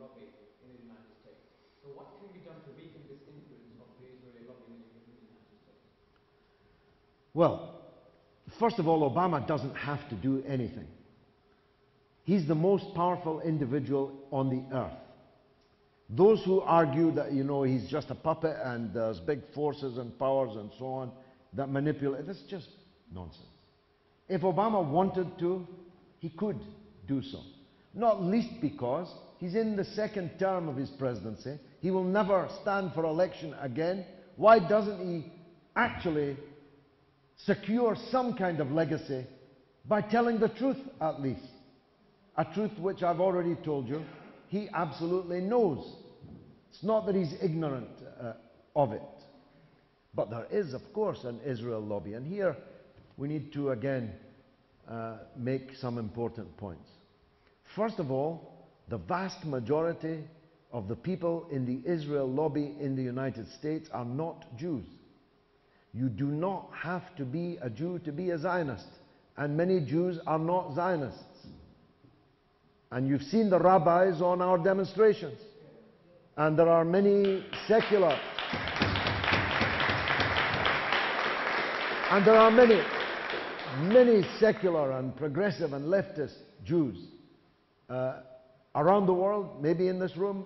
lobby in the United States. So what can be done to weaken this influence of the Israeli lobby in the United States? Well, first of all, Obama doesn't have to do anything. He's the most powerful individual on the earth. Those who argue that, he's just a puppet and there's big forces and powers and so on that manipulate, that's just nonsense. If Obama wanted to, he could do so. Not least because he's in the second term of his presidency. He will never stand for election again. Why doesn't he actually secure some kind of legacy by telling the truth at least? A truth which I've already told you he absolutely knows. It's not that he's ignorant of it. But there is, of course, an Israel lobby. And here we need to again make some important points. First of all, the vast majority of the people in the Israel lobby in the United States are not Jews. You do not have to be a Jew to be a Zionist. And many Jews are not Zionists. And you've seen the rabbis on our demonstrations. And there are many secular. And there are many secular and progressive and leftist Jews around the world, maybe in this room,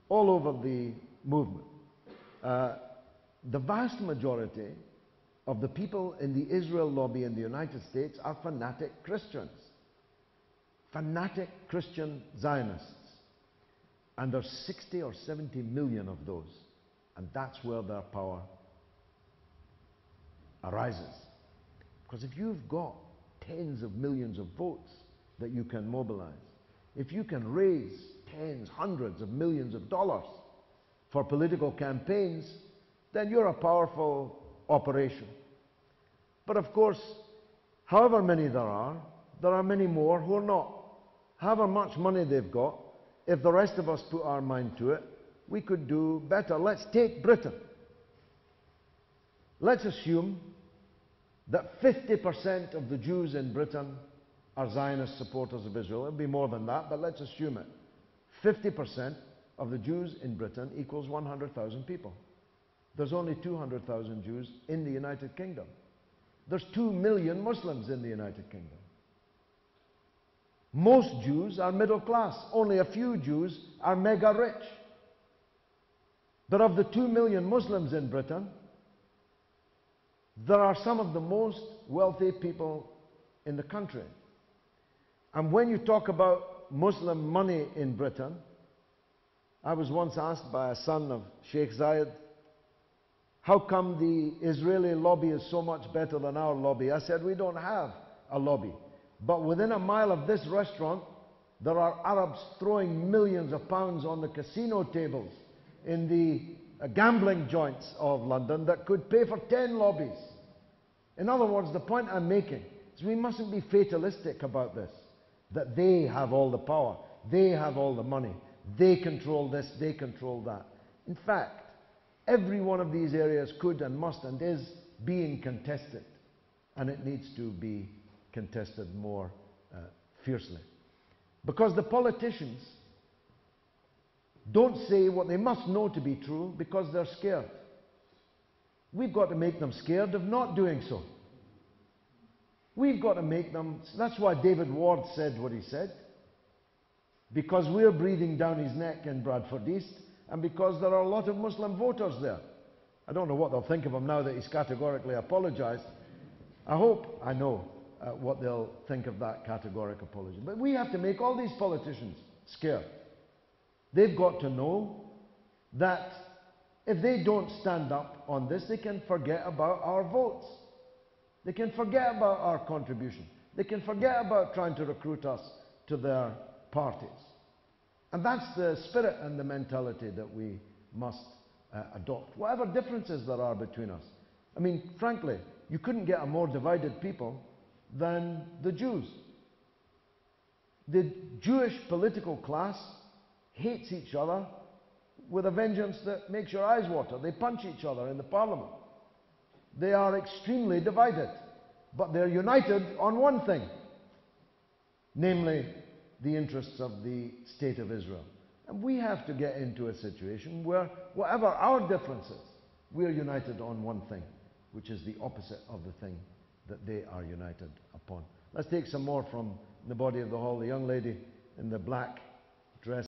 all over the movement. The vast majority of the people in the Israel lobby in the United States are fanatic Christians. Fanatic Christian Zionists. And there's 60 or 70 million of those. And that's where their power arises. Because if you've got tens of millions of votes that you can mobilize, if you can raise tens, hundreds of millions of dollars for political campaigns, then you're a powerful operation. But of course, however many there are many more who are not. However much money they've got, if the rest of us put our mind to it, we could do better. Let's take Britain. Let's assume that 50% of the Jews in Britain are Zionist supporters of Israel. It'll be more than that, but let's assume it. 50% of the Jews in Britain equals 100,000 people. There's only 200,000 Jews in the United Kingdom. There's 2 million Muslims in the United Kingdom. Most Jews are middle class. Only a few Jews are mega rich. But of the 2 million Muslims in Britain, there are some of the most wealthy people in the country. And when you talk about Muslim money in Britain, I was once asked by a son of Sheikh Zayed, how come the Israeli lobby is so much better than our lobby? I said, we don't have a lobby. But within a mile of this restaurant, there are Arabs throwing millions of pounds on the casino tables in the gambling joints of London that could pay for 10 lobbies. In other words, the point I'm making is we mustn't be fatalistic about this, that they have all the power, they have all the money, they control this, they control that. In fact, every one of these areas could and must and is being contested, and it needs to be contested more fiercely. Because the politicians don't say what they must know to be true because they're scared. We've got to make them scared of not doing so. We've got to make them. That's why David Ward said what he said. Because we're breathing down his neck in Bradford East, and because there are a lot of Muslim voters there. I don't know what they'll think of him now that he's categorically apologized. I know what they'll think of that categoric apology. But we have to make all these politicians scared. They've got to know that if they don't stand up on this, they can forget about our votes. They can forget about our contribution. They can forget about trying to recruit us to their parties. And that's the spirit and the mentality that we must adopt, whatever differences there are between us. I mean, frankly, you couldn't get a more divided people than the Jews. The Jewish political class hates each other with a vengeance that makes your eyes water. They punch each other in the parliament. They are extremely divided, but they're united on one thing, namely the interests of the State of Israel. And we have to get into a situation where, whatever our differences, we're united on one thing, which is the opposite of the thing that they are united upon. Let's take some more from the body of the hall. The young lady in the black dress.